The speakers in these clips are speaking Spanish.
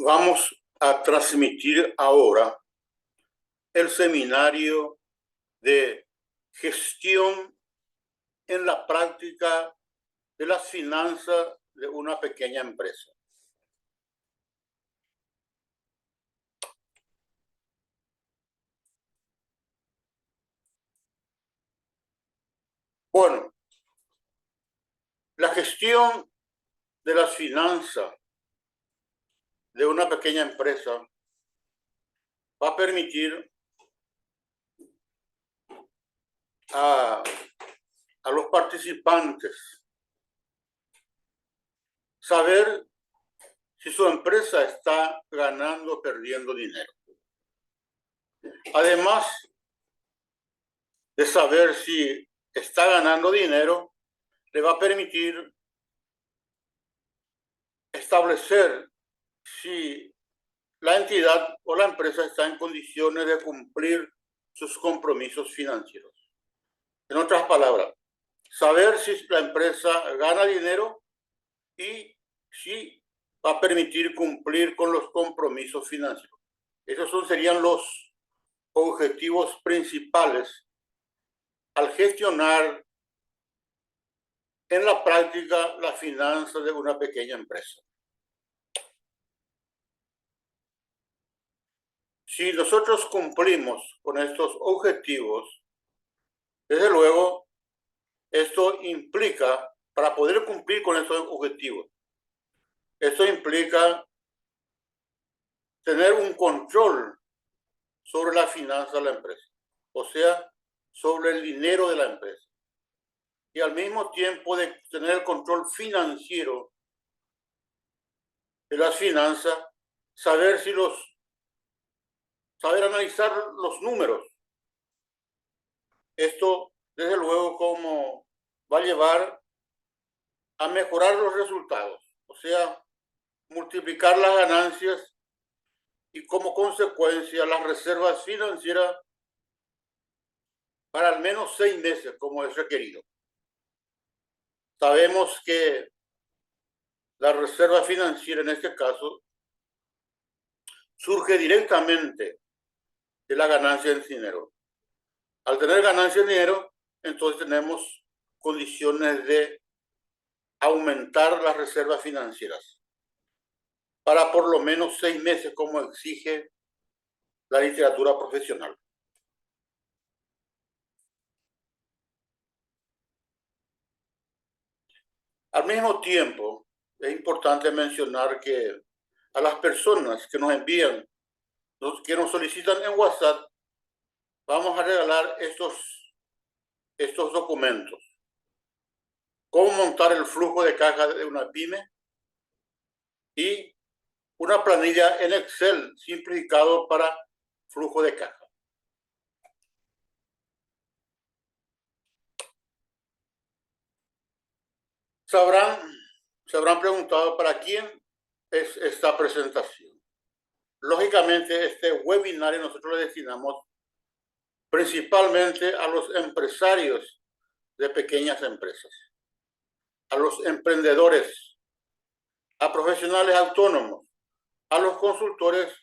Vamos a transmitir ahora el seminario de gestión en la práctica de las finanzas de una pequeña empresa. Bueno, la gestión de las finanzas de una pequeña empresa va a permitir a los participantes saber si su empresa está ganando o perdiendo dinero. Además de saber si está ganando dinero, le va a permitir establecer si la entidad o la empresa está en condiciones de cumplir sus compromisos financieros. En otras palabras, saber si la empresa gana dinero y si va a permitir cumplir con los compromisos financieros. Esos serían los objetivos principales al gestionar en la práctica las finanzas de una pequeña empresa. Si nosotros cumplimos con estos objetivos, desde luego, esto implica, para poder cumplir con estos objetivos, esto implica tener un control sobre la finanza de la empresa, o sea, sobre el dinero de la empresa. Y al mismo tiempo de tener el control financiero de las finanzas, saber analizar los números. Esto, desde luego, como va a llevar a mejorar los resultados, o sea, multiplicar las ganancias y como consecuencia las reservas financieras para al menos 6 meses, como es requerido. Sabemos que la reserva financiera en este caso surge directamente de la ganancia en dinero. Al tener ganancia en dinero, entonces tenemos condiciones de aumentar las reservas financieras para por lo menos 6 meses, como exige la literatura profesional. Al mismo tiempo, es importante mencionar que a las personas que nos envían, que nos solicitan en WhatsApp, vamos a regalar estos documentos. Cómo montar el flujo de caja de una pyme y una planilla en Excel simplificado para flujo de caja. Se habrán preguntado para quién es esta presentación. Lógicamente, este webinario nosotros le destinamos principalmente a los empresarios de pequeñas empresas, a los emprendedores, a profesionales autónomos, a los consultores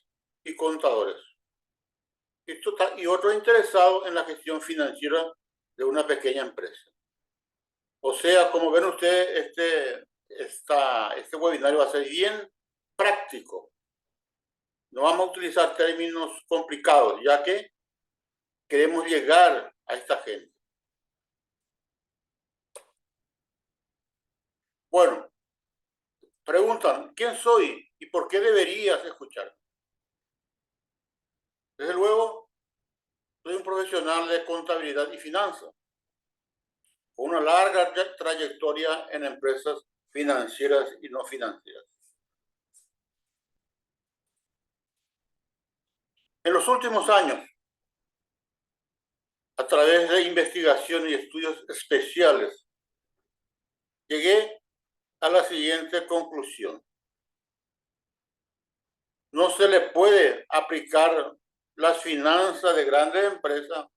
y contadores, y otros interesados en la gestión financiera de una pequeña empresa. O sea, como ven ustedes, este webinario va a ser bien práctico. No vamos a utilizar términos complicados, ya que queremos llegar a esta gente. Bueno, preguntan, ¿quién soy y por qué deberías escucharme? Desde luego, soy un profesional de contabilidad y finanzas, con una larga trayectoria en empresas financieras y no financieras. En los últimos años, a través de investigación y estudios especiales, llegué a la siguiente conclusión. No se le puede aplicar las finanzas de grandes empresas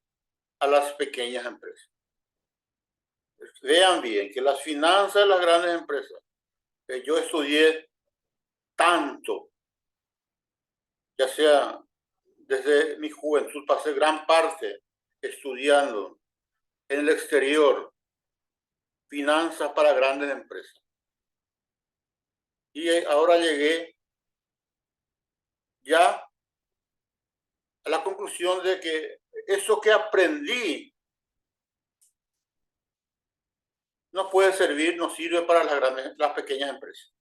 a las pequeñas empresas. Vean bien que las finanzas de las grandes empresas que yo estudié tanto ya sea desde mi juventud, pasé gran parte estudiando en el exterior finanzas para grandes empresas. Y ahora llegué ya a la conclusión de que eso que aprendí no puede servir, no sirve para las pequeñas empresas.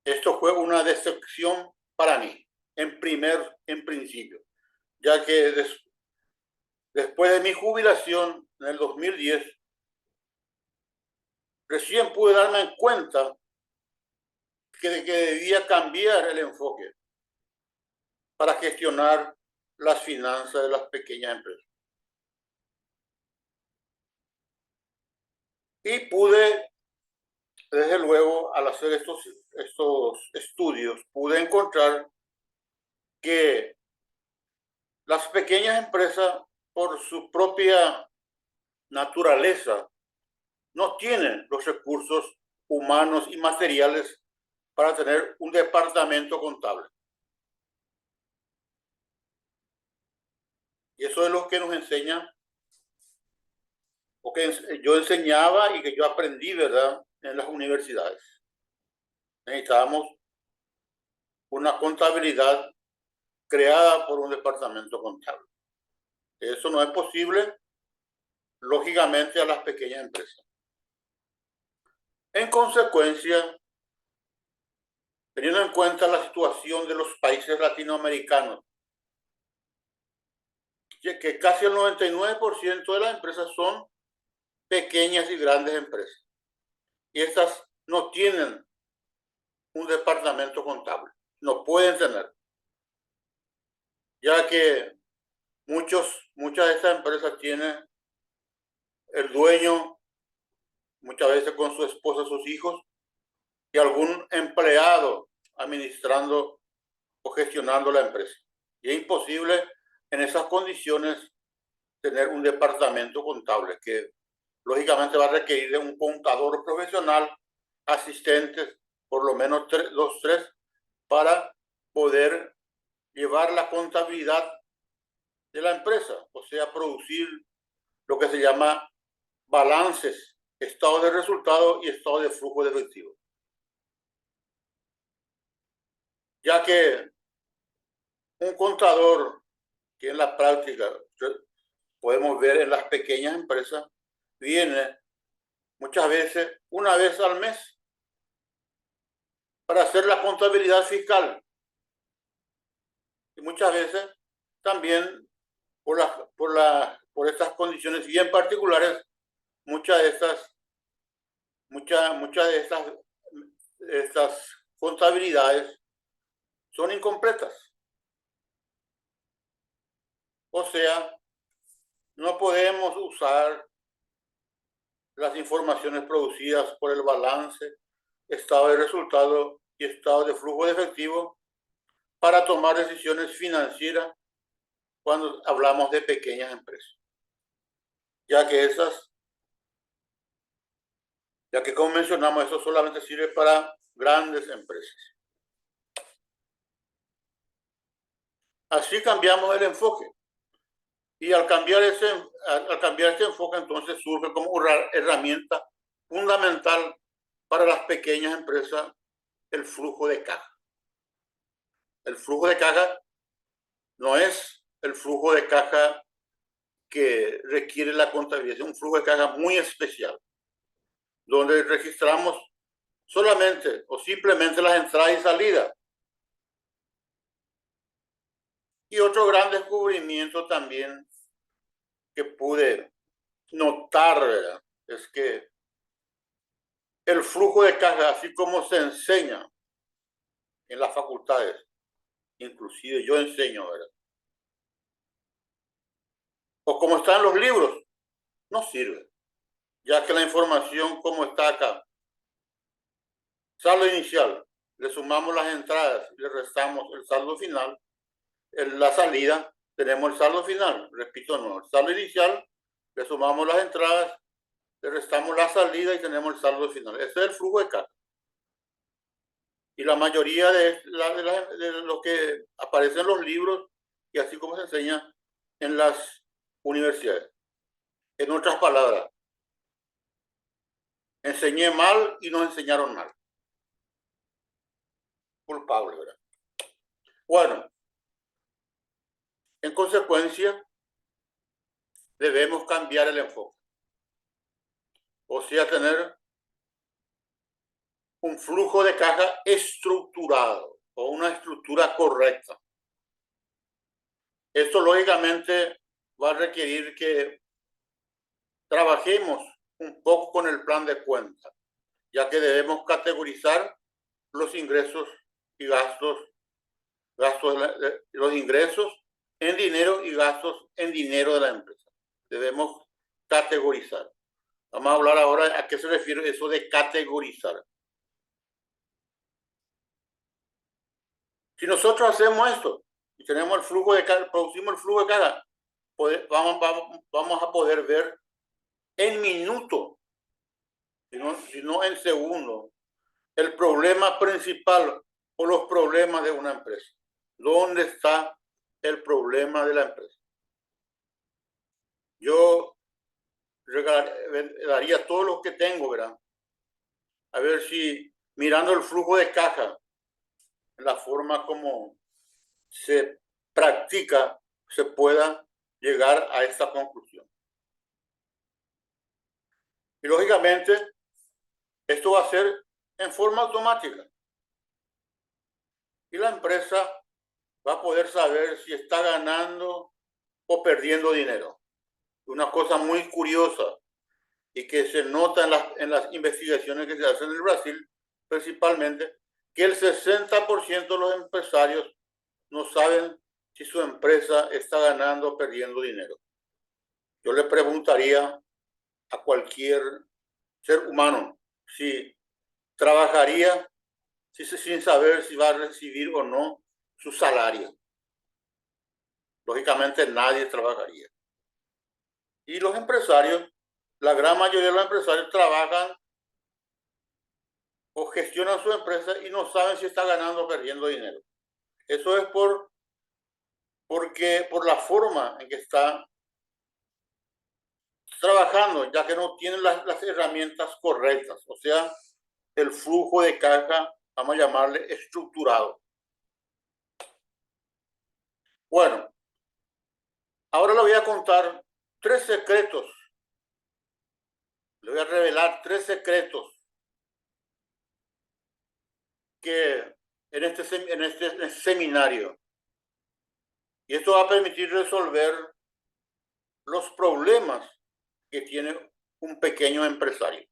Esto fue una decepción para mí, en principio, ya que después de mi jubilación en el 2010, recién pude darme cuenta que debía cambiar el enfoque para gestionar las finanzas de las pequeñas empresas. Y pude, desde luego, al hacer estos estudios, pude encontrar que las pequeñas empresas, por su propia naturaleza, no tienen los recursos humanos y materiales para tener un departamento contable. Y eso es lo que nos enseña, o que yo enseñaba y que yo aprendí, ¿verdad?, en las universidades. Necesitábamos una contabilidad creada por un departamento contable. Eso no es posible, lógicamente, a las pequeñas empresas. En consecuencia, teniendo en cuenta la situación de los países latinoamericanos, que casi el 99% de las empresas son pequeñas y grandes empresas, y estas no tienen un departamento contable, no pueden tener, ya que muchas de estas empresas tienen el dueño, muchas veces con su esposa, sus hijos, y algún empleado administrando o gestionando la empresa. Y es imposible en esas condiciones tener un departamento contable, que lógicamente va a requerir de un contador profesional, asistentes, por lo menos 2, 3, para poder llevar la contabilidad de la empresa, o sea, producir lo que se llama balances, estado de resultado y estado de flujo de efectivo. Ya que un contador, que en la práctica podemos ver en las pequeñas empresas, viene muchas veces una vez al mes para hacer la contabilidad fiscal. Y muchas veces también por estas condiciones bien particulares, muchas de estas contabilidades son incompletas. O sea, no podemos usar las informaciones producidas por el balance, estado de resultado y estado de flujo de efectivo para tomar decisiones financieras cuando hablamos de pequeñas empresas. Ya que como mencionamos, eso solamente sirve para grandes empresas. Así cambiamos el enfoque. Y al cambiar este enfoque, entonces surge como una herramienta fundamental para las pequeñas empresas el flujo de caja. El flujo de caja no es el flujo de caja que requiere la contabilidad, es un flujo de caja muy especial, donde registramos solamente o simplemente las entradas y salidas. Y otro gran descubrimiento también que pude notar, ¿verdad?, es que el flujo de caja, así como se enseña en las facultades, inclusive yo enseño, ¿verdad?, o como está en los libros, no sirve, ya que la información como está acá, saldo inicial, le sumamos las entradas, le restamos el saldo final, en la salida tenemos el saldo final, repito, no, el saldo inicial, le sumamos las entradas, le restamos la salida y tenemos el saldo final. Ese es el flujo de caja. Y la mayoría de lo que aparece en los libros y así como se enseña en las universidades. En otras palabras, enseñé mal y nos enseñaron mal. Culpable, ¿verdad? Bueno, en consecuencia, debemos cambiar el enfoque. O sea, tener un flujo de caja estructurado o una estructura correcta. Esto lógicamente va a requerir que trabajemos un poco con el plan de cuenta, ya que debemos categorizar los ingresos y gastos, los ingresos en dinero y gastos en dinero de la empresa. Debemos categorizar. Vamos a hablar ahora a qué se refiere eso de categorizar. Si nosotros hacemos esto y tenemos el flujo de caja, producimos el flujo de caja, vamos a poder ver en minutos, sino en segundos, el problema principal o los problemas de una empresa. ¿Dónde está el problema de la empresa? Yo daría todo lo que tengo, ¿verdad? A ver si mirando el flujo de caja, la forma como se practica, se pueda llegar a esta conclusión. Y lógicamente, esto va a ser en forma automática. Y la empresa va a poder saber si está ganando o perdiendo dinero. Una cosa muy curiosa y que se nota en las investigaciones que se hacen en el Brasil, principalmente, que el 60% de los empresarios no saben si su empresa está ganando o perdiendo dinero. Yo le preguntaría a cualquier ser humano si trabajaría sin saber si va a recibir o no su salario. Lógicamente nadie trabajaría. Y los empresarios, la gran mayoría de los empresarios trabajan o gestionan su empresa y no saben si está ganando o perdiendo dinero. Eso es por la forma en que está trabajando, ya que no tienen las herramientas correctas, o sea, el flujo de caja, vamos a llamarle estructurado. Bueno, ahora le voy a contar 3 secretos. Le voy a revelar 3 secretos que en este seminario. Y esto va a permitir resolver los problemas que tiene un pequeño empresario.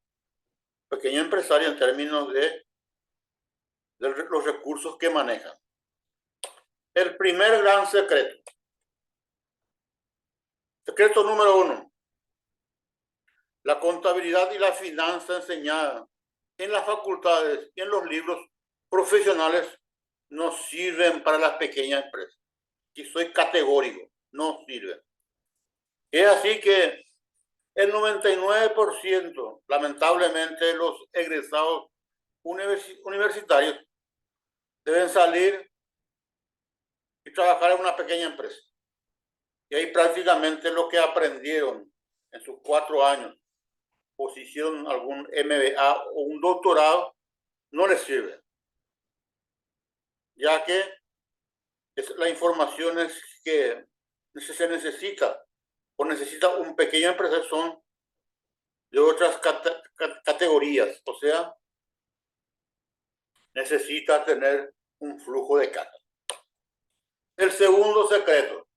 Pequeño empresario en términos de los recursos que manejan. El primer gran secreto. Secreto número 1. La contabilidad y la finanza enseñada en las facultades y en los libros profesionales no sirven para las pequeñas empresas. Y soy categórico, no sirven. Es así que el 99%, lamentablemente, de los egresados universitarios deben salir y trabajar en una pequeña empresa. Y ahí prácticamente lo que aprendieron en sus 4 años, o si hicieron algún MBA o un doctorado, no les sirve. Ya que la información es que se necesita o necesita un pequeño empresario son de otras categorías, o sea, necesita tener un flujo de caja. El segundo secreto.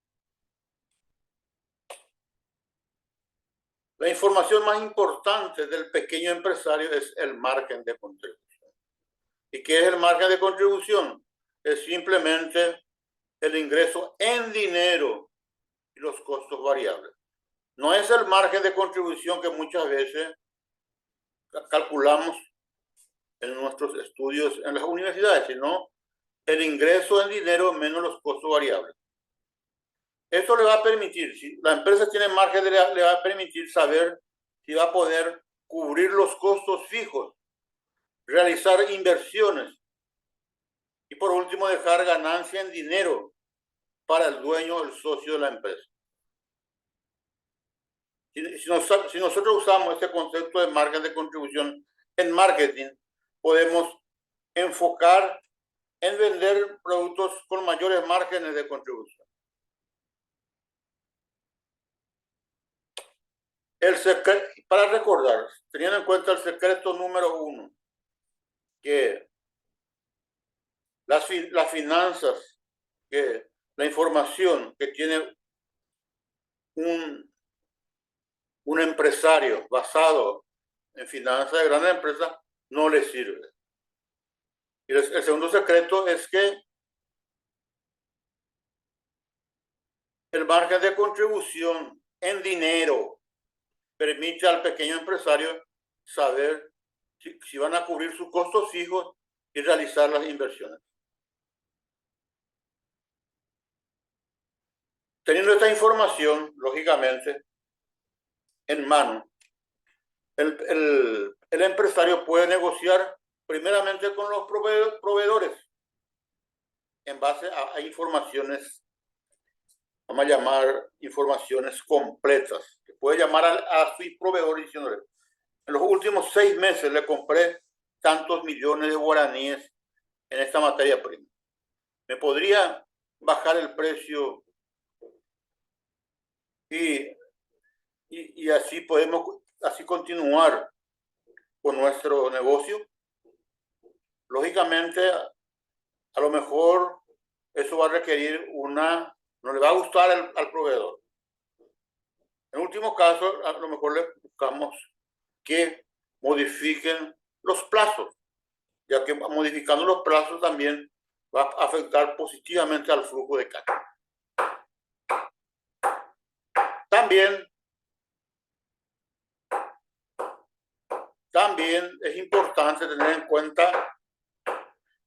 La información más importante del pequeño empresario es el margen de contribución. ¿Y qué es el margen de contribución? Es simplemente el ingreso en dinero y los costos variables. No es el margen de contribución que muchas veces calculamos en nuestros estudios en las universidades, sino el ingreso en dinero menos los costos variables. Esto le va a permitir, si la empresa tiene margen, le va a permitir saber si va a poder cubrir los costos fijos, realizar inversiones Y por último, dejar ganancia en dinero para el dueño o el socio de la empresa. Si nosotros usamos este concepto de margen de contribución en marketing, podemos enfocar en vender productos con mayores márgenes de contribución. Para recordar, teniendo en cuenta el secreto número 1, que las finanzas, que la información que tiene un empresario basado en finanzas de grandes empresas no le sirve. Y el segundo secreto es que el margen de contribución en dinero permite al pequeño empresario saber si van a cubrir sus costos fijos y realizar las inversiones. Teniendo esta información, lógicamente, en mano, el empresario puede negociar primeramente con los proveedores en base a informaciones, vamos a llamar informaciones completas, que puede llamar a su proveedor diciéndole: en los últimos 6 meses le compré tantos millones de guaraníes en esta materia prima. ¿Me podría bajar el precio? Y así podemos continuar con nuestro negocio. Lógicamente, a lo mejor eso va a requerir no le va a gustar al proveedor. En último caso, a lo mejor le buscamos que modifiquen los plazos, ya que modificando los plazos también va a afectar positivamente al flujo de caja. También es importante tener en cuenta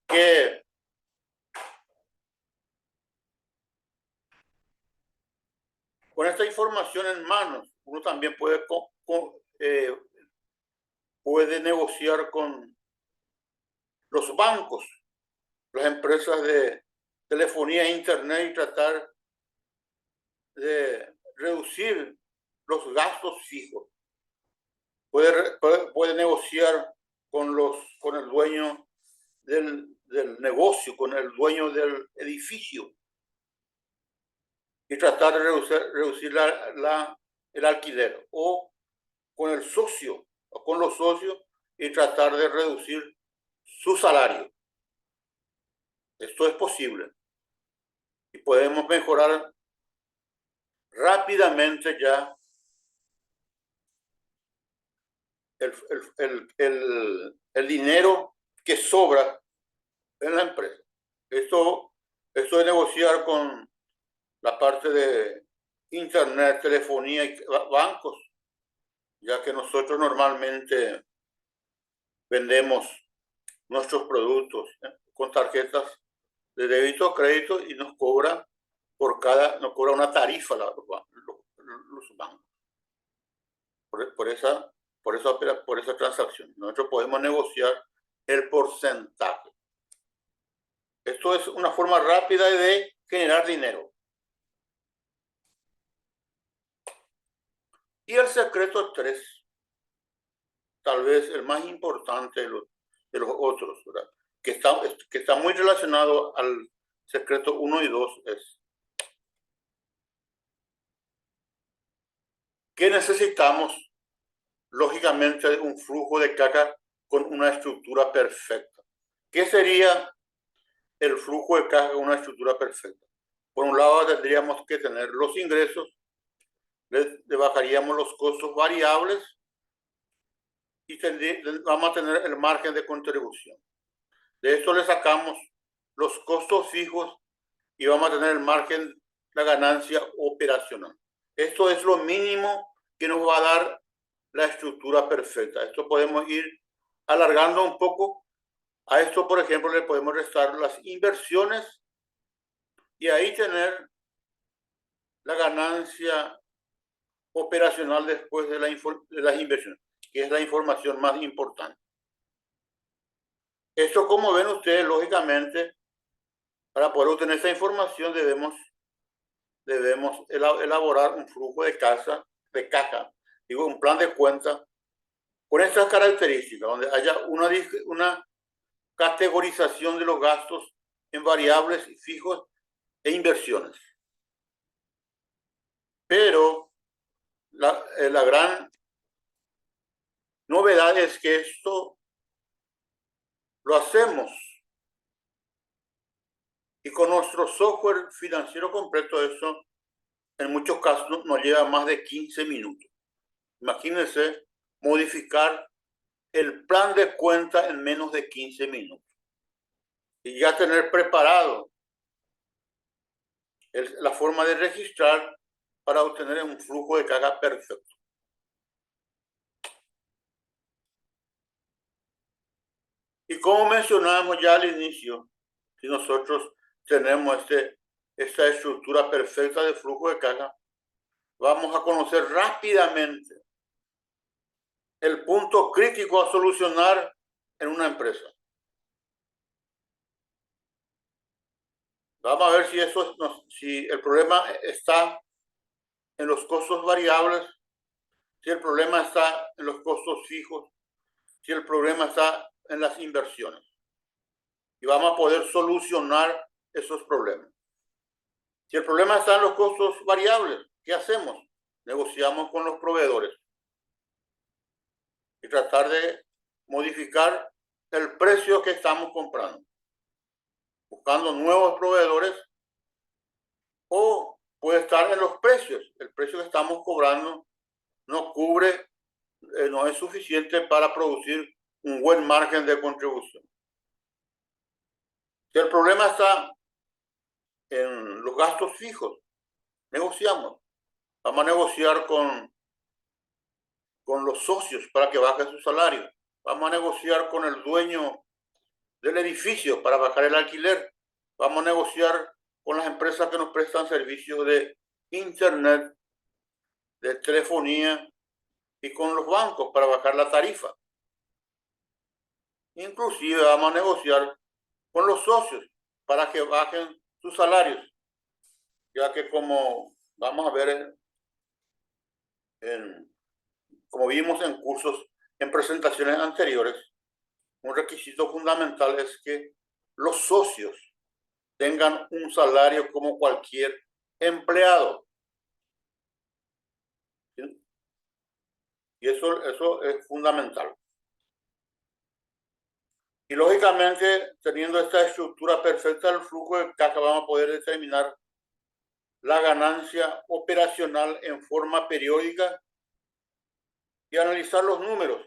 que con esta información en manos, uno también puede negociar con los bancos, las empresas de telefonía e internet y tratar de reducir los gastos fijos. Puede negociar con el dueño del negocio, con el dueño del edificio y tratar de reducir el alquiler, o con el socio o con los socios y tratar de reducir su salario. Esto es posible y podemos mejorar rápidamente ya el dinero que sobra en la empresa. Esto de negociar con la parte de internet, telefonía y bancos, ya que nosotros normalmente vendemos nuestros productos con tarjetas de débito o crédito y nos cobra una tarifa los bancos por esa transacción. Nosotros podemos negociar el porcentaje. Esto es una forma rápida de generar dinero. Y el secreto 3, tal vez el más importante de los otros, ¿verdad? Que está muy relacionado al secreto 1 y 2, es que necesitamos, lógicamente, un flujo de caja con una estructura perfecta. ¿Qué sería el flujo de caja con una estructura perfecta? Por un lado, tendríamos que tener los ingresos, le bajaríamos los costos variables y vamos a tener el margen de contribución. De esto le sacamos los costos fijos y vamos a tener el margen, la ganancia operacional. Esto es lo mínimo que nos va a dar la estructura perfecta. Esto podemos ir alargando un poco. A esto, por ejemplo, le podemos restar las inversiones y ahí tener la ganancia operacional después de las inversiones, que es la información más importante. Esto, como ven ustedes, lógicamente, Para poder obtener esta información debemos elaborar un flujo de caja, digo, un plan de cuenta con estas características, donde haya una categorización de los gastos en variables, fijos e inversiones. Pero la gran novedad es que esto lo hacemos y con nuestro software financiero completo, eso en muchos casos nos lleva más de 15 minutos. Imagínense modificar el plan de cuenta en menos de 15 minutos y ya tener preparado la forma de registrar para obtener un flujo de caja perfecto. Y como mencionábamos ya al inicio, si nosotros tenemos esta estructura perfecta de flujo de caja, vamos a conocer rápidamente el punto crítico a solucionar en una empresa. Vamos a ver si el problema está en los costos variables, si el problema está en los costos fijos, si el problema está en las inversiones. Y vamos a poder solucionar esos problemas. Si el problema está en los costos variables, ¿qué hacemos? Negociamos con los proveedores y tratar de modificar el precio que estamos comprando, buscando nuevos proveedores, o puede estar en los precios. El precio que estamos cobrando no cubre, no es suficiente para producir un buen margen de contribución. Si el problema está en los gastos fijos, negociamos. Vamos a negociar con los socios para que baje su salario. Vamos a negociar con el dueño del edificio para bajar el alquiler. Vamos a negociar con las empresas que nos prestan servicios de internet, de telefonía, y con los bancos para bajar la tarifa. Inclusive vamos a negociar con los socios para que bajen sus salarios, ya que como vamos a ver como vimos en cursos, en presentaciones anteriores, un requisito fundamental es que los socios tengan un salario como cualquier empleado. ¿Sí? Y eso es fundamental. Y lógicamente, teniendo esta estructura perfecta del flujo de caja, vamos a poder determinar la ganancia operacional en forma periódica y analizar los números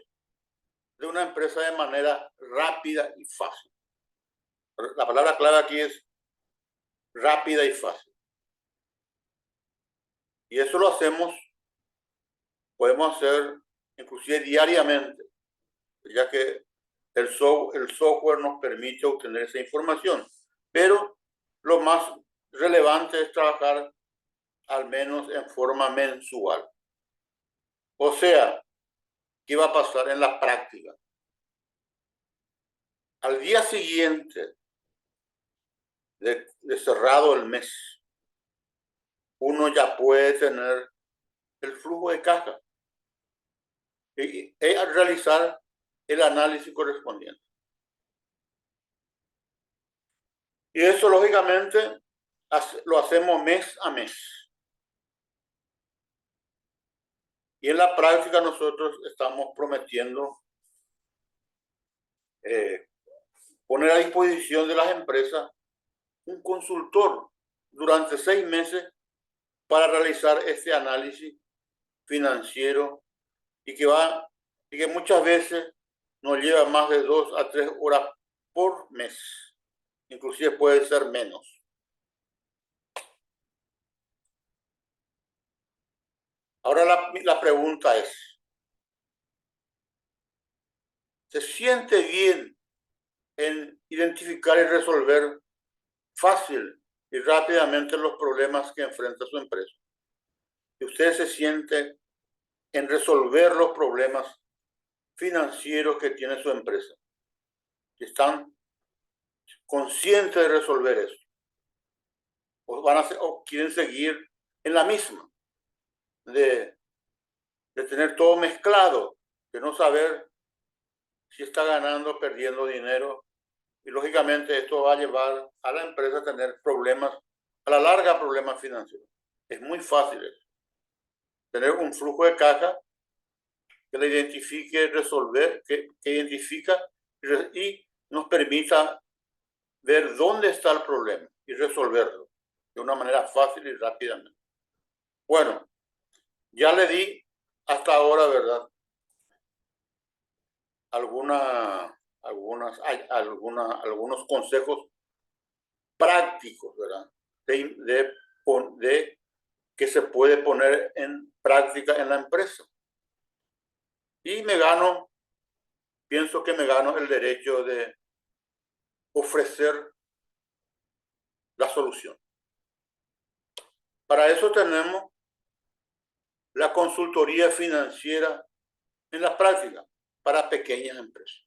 de una empresa de manera rápida y fácil. La palabra clave aquí es rápida y fácil. Y eso lo podemos hacer inclusive diariamente, ya que el software nos permite obtener esa información. Pero lo más relevante es trabajar al menos en forma mensual. O sea, ¿qué va a pasar en la práctica? Al día siguiente de cerrado el mes, uno ya puede tener el flujo de caja y realizar el análisis correspondiente. Y eso, lógicamente, lo hacemos mes a mes. Y en la práctica nosotros estamos prometiendo poner a disposición de las empresas un consultor durante 6 meses para realizar este análisis financiero y que muchas veces nos lleva más de 2 a 3 horas por mes. Inclusive puede ser menos. Ahora la pregunta es, ¿se siente bien en identificar y resolver fácil y rápidamente los problemas que enfrenta su empresa? Si usted se siente en resolver los problemas financieros que tiene su empresa, si están conscientes de resolver eso, o quieren seguir en la misma, de tener todo mezclado, de no saber si está ganando o perdiendo dinero. Y lógicamente esto va a llevar a la empresa a tener problemas, a la larga problemas financieros. Es muy fácil eso. Tener un flujo de caja que le identifique, resolver, que identifica y nos permita ver dónde está el problema y resolverlo de una manera fácil y rápidamente. Bueno, ya le di hasta ahora, ¿verdad? Algunos consejos prácticos, ¿verdad? De que se puede poner en práctica en la empresa. Y pienso que me gano el derecho de ofrecer la solución. Para eso tenemos la consultoría financiera en la práctica para pequeñas empresas.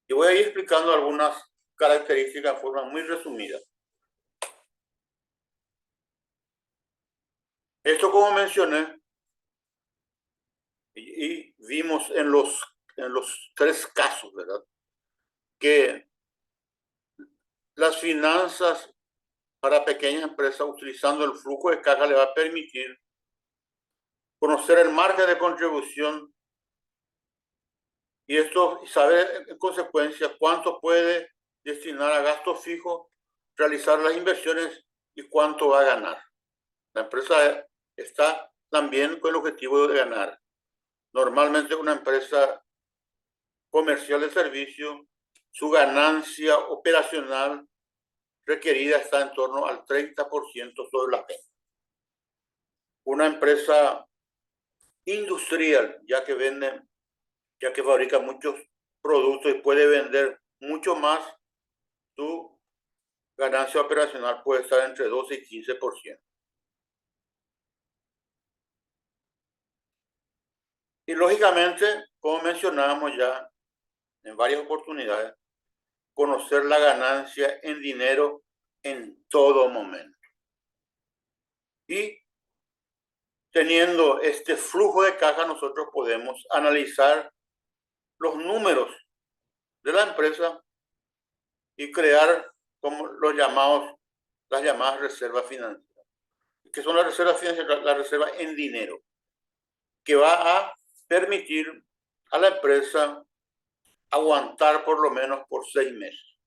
Y voy a ir explicando algunas características de forma muy resumida. Esto, como mencioné, y vimos en los 3 casos, ¿verdad? Que las finanzas para pequeñas empresas utilizando el flujo de caja le va a permitir conocer el margen de contribución y esto saber en consecuencia cuánto puede destinar a gastos fijos, realizar las inversiones y cuánto va a ganar. La empresa está también con el objetivo de ganar. Normalmente una empresa comercial de servicio, su ganancia operacional requerida está en torno al 30% sobre la venta. Una empresa industrial, ya que fabrica muchos productos y puede vender mucho más, su ganancia operacional puede estar entre 12 y 15%. Y lógicamente, como mencionábamos ya en varias oportunidades, conocer la ganancia en dinero en todo momento. Y teniendo este flujo de caja, nosotros podemos analizar los números de la empresa y crear como las llamadas reservas financieras. ¿Qué son las reservas financieras? La reserva en dinero, que va a permitir a la empresa aguantar por lo menos por 6 meses.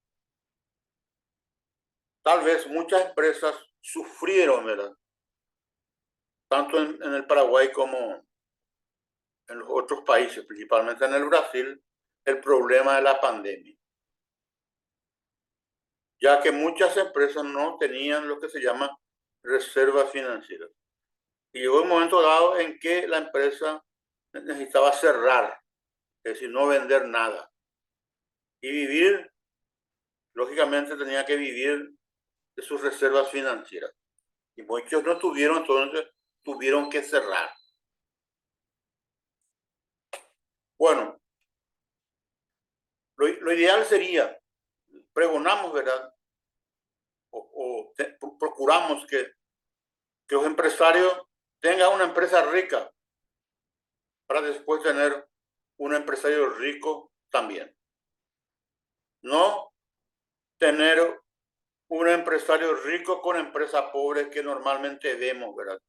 Tal vez muchas empresas sufrieron, ¿verdad? Tanto en el Paraguay como en los otros países, principalmente en el Brasil, el problema de la pandemia, ya que muchas empresas no tenían lo que se llama reservas financieras. Y llegó un momento dado en que la empresa necesitaba cerrar, es decir, no vender nada. Y vivir, lógicamente tenía que vivir de sus reservas financieras. Y muchos no tuvieron, entonces tuvieron que cerrar. Bueno, lo ideal sería, pregonamos, ¿verdad? Procuramos que los empresarios tengan una empresa rica para después tener un empresario rico también. No tener un empresario rico con empresa pobre que normalmente vemos, ¿verdad?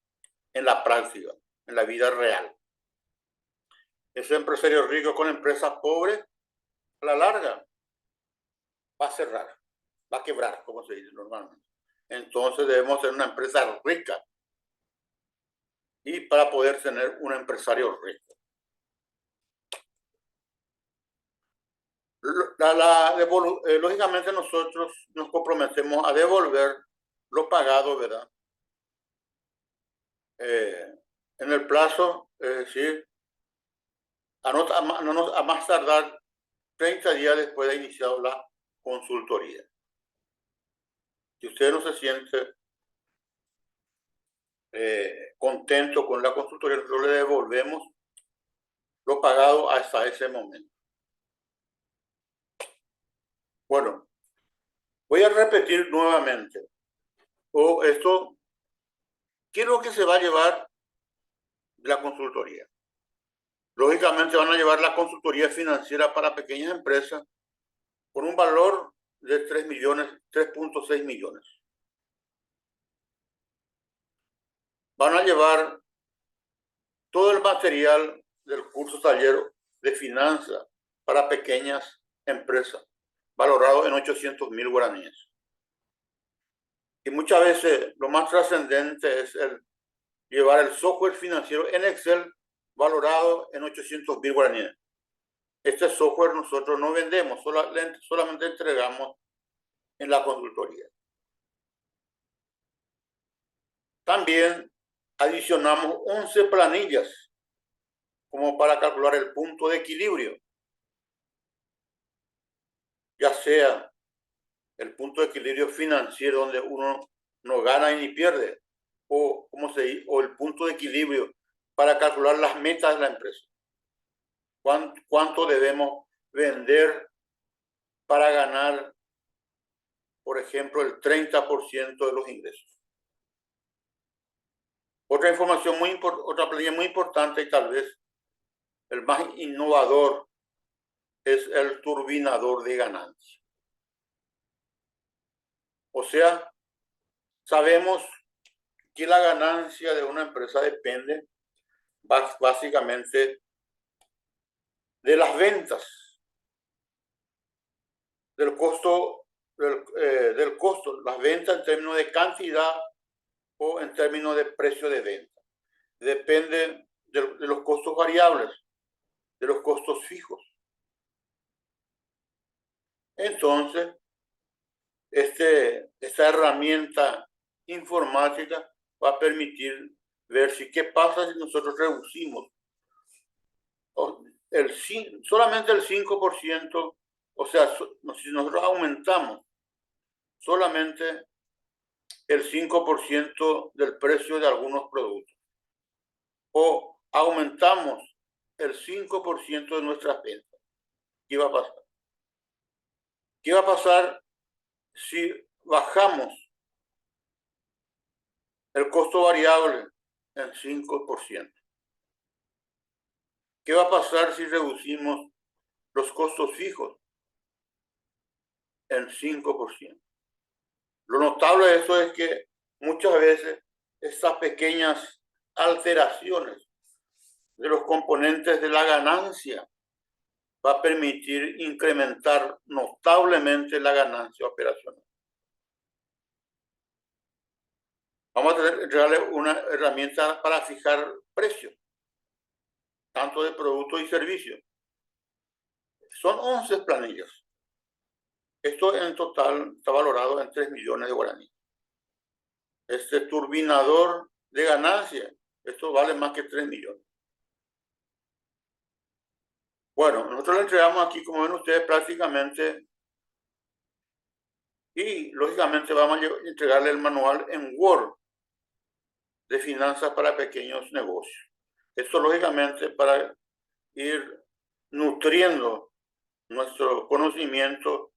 En la práctica, en la vida real. Ese empresario rico con empresa pobre, a la larga, va a cerrar, va a quebrar, como se dice normalmente. Entonces debemos tener una empresa rica y para poder tener un empresario rico. Lógicamente nosotros nos comprometemos a devolver lo pagado, ¿verdad? En el plazo, es decir, a más tardar 30 días después de iniciado la consultoría. Si usted no se siente contento con la consultoría, nosotros le devolvemos lo pagado hasta ese momento. Bueno, voy a repetir nuevamente. ¿Qué es lo que se va a llevar de la consultoría? Lógicamente van a llevar la consultoría financiera para pequeñas empresas con un valor de 3.6 millones. Van a llevar todo el material del curso taller de finanzas para pequeñas empresas, valorado en 800.000 guaraníes. Y muchas veces lo más trascendente es llevar el software financiero en Excel valorado en 800.000 guaraníes. Este software nosotros no vendemos, solamente entregamos en la consultoría. También adicionamos 11 planillas como para calcular el punto de equilibrio, ya sea el punto de equilibrio financiero donde uno no gana ni pierde, o el punto de equilibrio para calcular las metas de la empresa. ¿Cuánto debemos vender para ganar, por ejemplo, el 30% de los ingresos? Otra planilla muy importante y tal vez el más innovador es el turbinador de ganancias. O sea, sabemos que la ganancia de una empresa depende básicamente de las ventas, del costo, las ventas en términos de cantidad o en términos de precio de venta. Depende de los costos variables, de los costos fijos. Entonces, esta herramienta informática va a permitir ver qué pasa si nosotros reducimos solamente el 5%, o sea, si nosotros aumentamos solamente el 5% del precio de algunos productos, o aumentamos el 5% de nuestras ventas, ¿qué va a pasar? ¿Qué va a pasar si bajamos el costo variable en 5%? ¿Qué va a pasar si reducimos los costos fijos en 5%? Lo notable de eso es que muchas veces estas pequeñas alteraciones de los componentes de la ganancia va a permitir incrementar notablemente la ganancia operacional. Vamos a entregarle una herramienta para fijar precios, tanto de productos y servicios. Son 11 planillas. Esto en total está valorado en 3 millones de guaraníes. Este turbinador de ganancia, esto vale más que 3 millones. Bueno, nosotros le entregamos aquí, como ven ustedes, prácticamente, y lógicamente vamos a entregarle el manual en Word de finanzas para pequeños negocios. Esto lógicamente para ir nutriendo nuestro conocimiento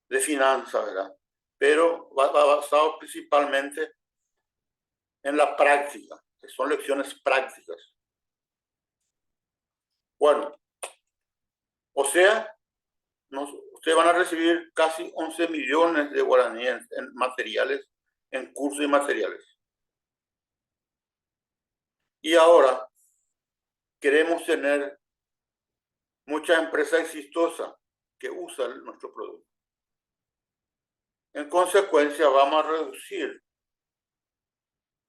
de finanzas, ¿verdad? Pero va basado principalmente en la práctica, que son lecciones prácticas. Bueno, o sea, ustedes van a recibir casi 11 millones de guaraníes en materiales, en cursos y materiales. Y ahora queremos tener muchas empresas exitosas que usan nuestro producto. En consecuencia, vamos a reducir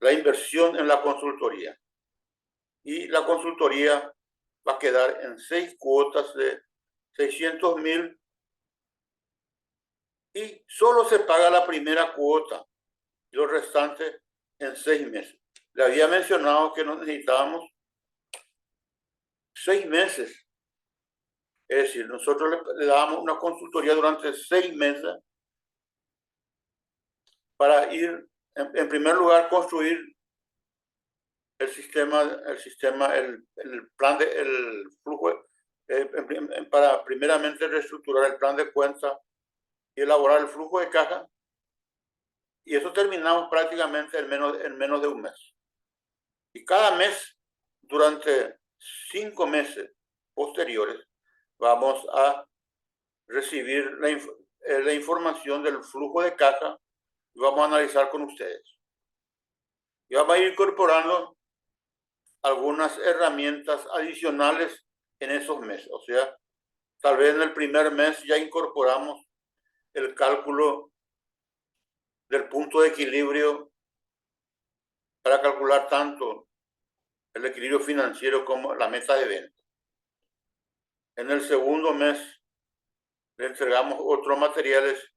la inversión en la consultoría. Y la consultoría va a quedar en 6 cuotas de 600.000 y solo se paga la primera cuota y los restantes en 6 meses. Le había mencionado que necesitábamos 6 meses. Es decir, nosotros le dábamos una consultoría durante 6 meses para ir, en primer lugar, construir el plan el flujo, para primeramente reestructurar el plan de cuenta y elaborar el flujo de caja Y eso terminamos prácticamente en menos de un mes. Y cada mes, durante 5 meses posteriores, vamos a recibir la información del flujo de caja y vamos a analizar con ustedes. Y vamos a ir incorporando algunas herramientas adicionales en esos meses. O sea, tal vez en el primer mes ya incorporamos el cálculo del punto de equilibrio para calcular tanto el equilibrio financiero como la meta de venta. En el segundo mes le entregamos otros materiales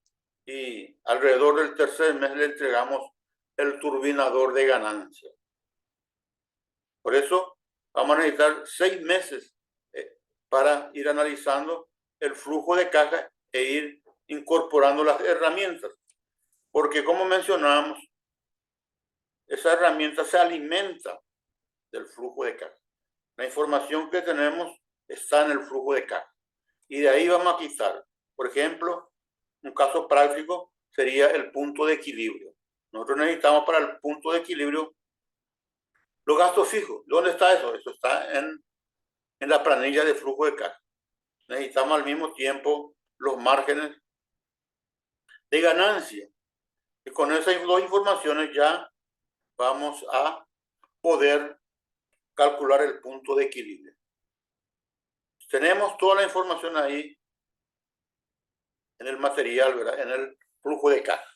y alrededor del tercer mes le entregamos el turbinador de ganancia. Por eso vamos a necesitar 6 meses para ir analizando el flujo de caja e ir incorporando las herramientas. Porque como mencionamos, esa herramienta se alimenta del flujo de caja. La información que tenemos está en el flujo de caja. Y de ahí vamos a quitar, por ejemplo, un caso práctico sería el punto de equilibrio. Nosotros necesitamos para el punto de equilibrio los gastos fijos. ¿Dónde está eso? Eso está en la planilla de flujo de caja. Necesitamos al mismo tiempo los márgenes de ganancia. Y con esas dos informaciones ya vamos a poder calcular el punto de equilibrio. Tenemos toda la información ahí en el material, ¿verdad? En el flujo de caja.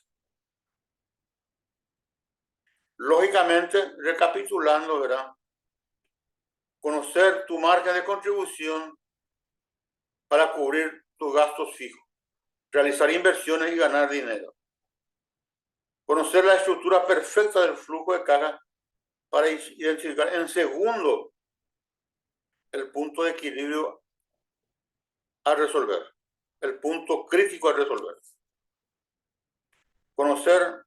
Lógicamente, recapitulando, ¿verdad? Conocer tu margen de contribución para cubrir tus gastos fijos. Realizar inversiones y ganar dinero. Conocer la estructura perfecta del flujo de caja para identificar en segundo el punto de equilibrio a resolver, el punto crítico a resolver. Conocer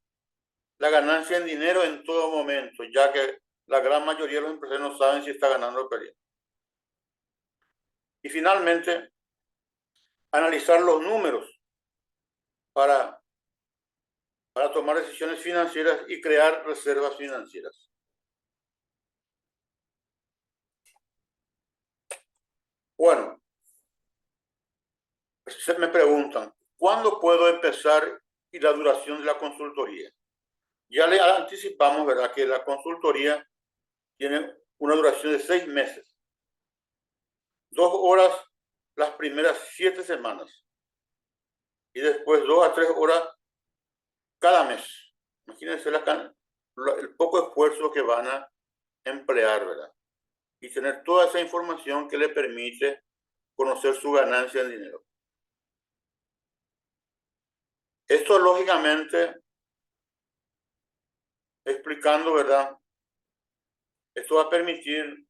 la ganancia en dinero en todo momento, ya que la gran mayoría de los empresarios no saben si está ganando o perdiendo. Y finalmente, analizar los números para tomar decisiones financieras y crear reservas financieras. Bueno, se me preguntan, ¿cuándo puedo empezar y la duración de la consultoría? Ya le anticipamos, ¿verdad?, que la consultoría tiene una duración de 6 meses. 2 horas las primeras 7 semanas. Y después 2 a 3 horas cada mes. Imagínense el poco esfuerzo que van a emplear, ¿verdad? Y tener toda esa información que le permite conocer su ganancia en dinero. Esto lógicamente, explicando, ¿verdad? Esto va a permitir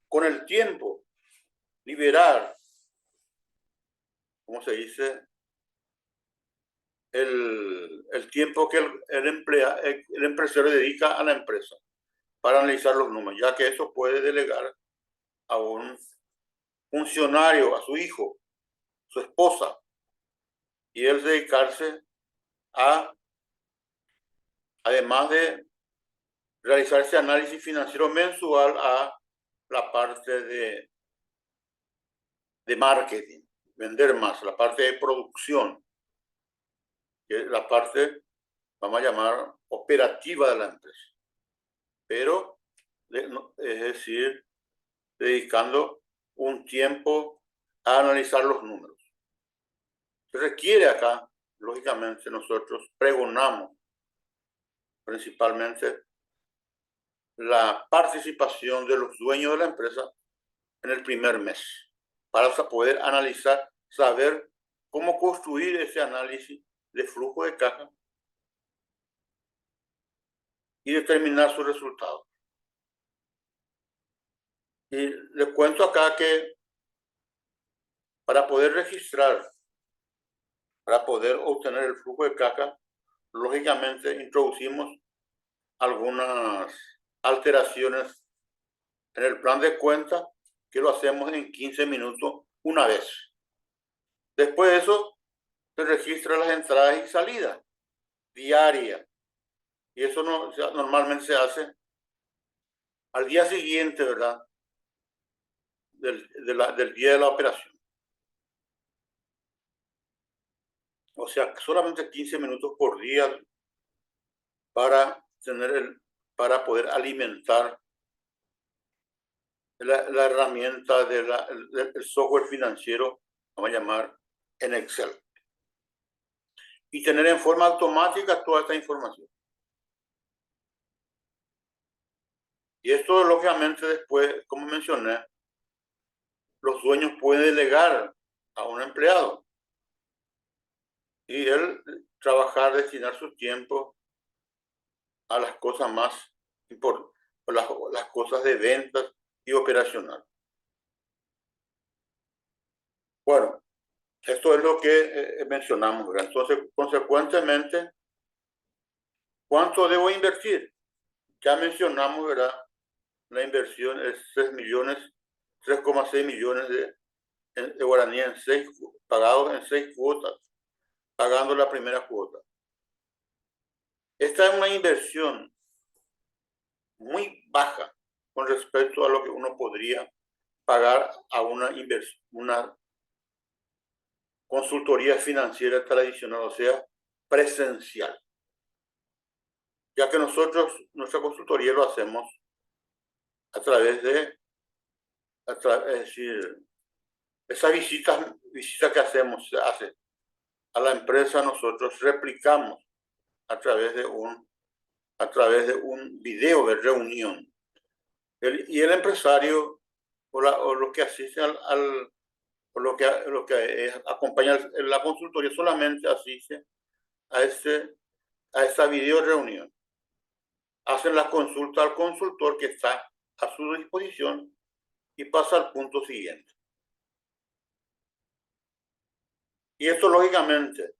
con el tiempo liberar, ¿cómo se dice? El tiempo que el empresario dedica a la empresa para analizar los números, ya que eso puede delegar a un funcionario, a su hijo, su esposa, y él dedicarse a, además de realizar ese análisis financiero mensual, a la parte de marketing, vender más, la parte de producción, que es la parte, vamos a llamar, operativa de la empresa. Pero, es decir, dedicando un tiempo a analizar los números. Se requiere acá, lógicamente, nosotros pregonamos principalmente la participación de los dueños de la empresa en el primer mes, para poder analizar, saber cómo construir ese análisis de flujo de caja y determinar sus resultados. Y les cuento acá que para poder registrar, para poder obtener el flujo de caja, lógicamente introducimos algunas alteraciones en el plan de cuenta, que lo hacemos en 15 minutos una vez. Después de eso, se registran las entradas y salidas, diaria. Y eso no, normalmente se hace al día siguiente, ¿verdad? Del día de la operación. O sea, solamente 15 minutos por día para para poder alimentar la herramienta del software financiero, vamos a llamar en Excel. Y tener en forma automática toda esta información. Y esto, lógicamente, después, como mencioné, los dueños pueden delegar a un empleado y él trabajar, destinar su tiempo a las cosas más importantes, las cosas de ventas y operacional. Bueno, esto es lo que mencionamos, ¿verdad? Entonces, consecuentemente, ¿cuánto debo invertir? Ya mencionamos, ¿verdad? La inversión es 3,6 millones de guaraníes pagados en 6 cuotas, pagando la primera cuota. Esta es una inversión muy baja con respecto a lo que uno podría pagar a una consultoría financiera tradicional, o sea, presencial. Ya que nuestra consultoría lo hacemos a través de, es decir, esa visita que hacemos, se hace a la empresa, nosotros replicamos a través de un video de reunión. Y el empresario o los que asisten o lo que acompaña la consultoría solamente asiste a esa video reunión. Hacen la consulta al consultor que está a su disposición y pasa al punto siguiente. Y esto, lógicamente,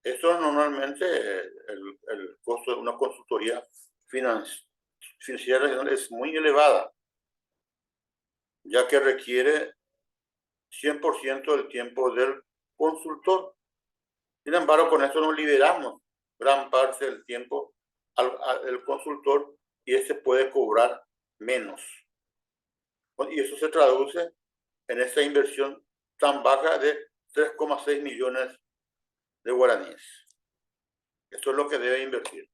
esto normalmente, el costo de una consultoría financiera es muy elevada, ya que requiere 100% del tiempo del consultor. Sin embargo, con esto nos liberamos gran parte del tiempo al consultor y este puede cobrar menos. Y eso se traduce en esta inversión tan baja de 3,6 millones de guaraníes. Esto es lo que debe invertir.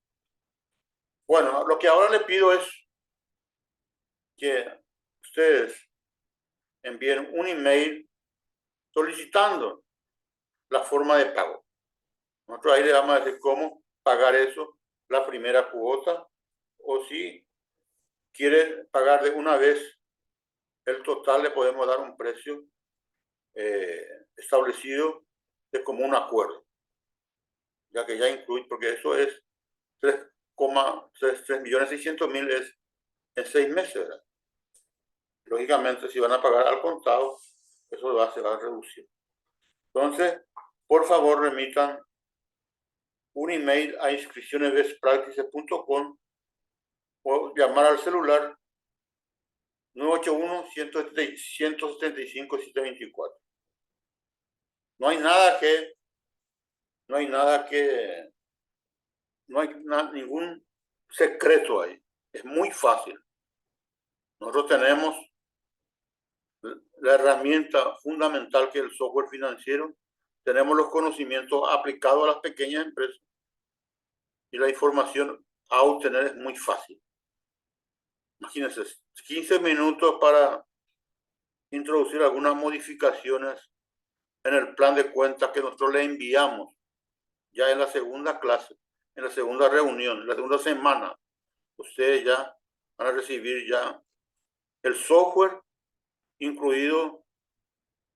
Bueno, lo que ahora le pido es que ustedes envíen un email solicitando la forma de pago. Nosotros ahí le vamos a decir cómo pagar eso, la primera cuota, o si quiere pagar de una vez el total, le podemos dar un precio establecido de común acuerdo, ya que ya incluye, porque eso es 3,6 millones es en 6 meses, ¿verdad? Lógicamente, si van a pagar al contado, eso se va a reducir. Entonces, por favor, remitan un email a inscripcionesbestpractices.com o llamar al celular 981-175-724. No hay ningún secreto ahí. Es muy fácil. Nosotros tenemos la herramienta fundamental que es el software financiero. Tenemos los conocimientos aplicados a las pequeñas empresas y la información a obtener es muy fácil. Imagínense, 15 minutos para introducir algunas modificaciones en el plan de cuentas que nosotros le enviamos ya en la segunda clase, en la segunda reunión, en la segunda semana. Ustedes ya van a recibir ya el software, incluido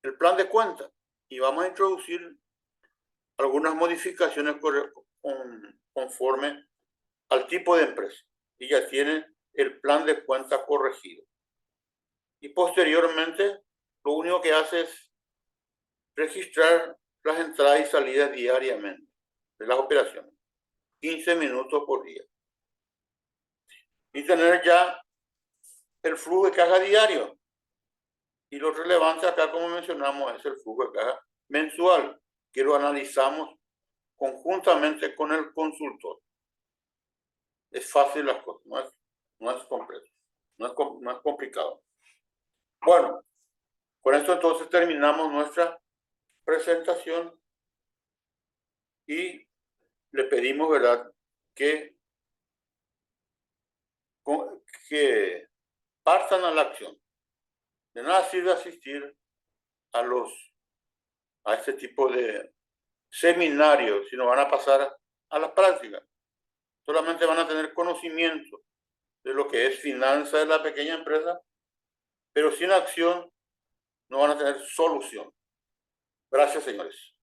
el plan de cuentas, y vamos a introducir algunas modificaciones conforme al tipo de empresa, y ya tienen el plan de cuenta corregido. Y posteriormente, lo único que hace es registrar las entradas y salidas diariamente de las operaciones, 15 minutos por día. Y tener ya el flujo de caja diario. Y lo relevante acá, como mencionamos, es el flujo de caja mensual, que lo analizamos conjuntamente con el consultor. Es fácil las cosas, no es complejo, no es complicado. Bueno, con esto entonces terminamos nuestra presentación y le pedimos, ¿verdad?, que partan a la acción. De nada sirve asistir a este tipo de seminarios si no van a pasar a la práctica. Solamente van a tener conocimiento de lo que es finanzas de la pequeña empresa, pero sin acción no van a tener solución. Gracias, señores.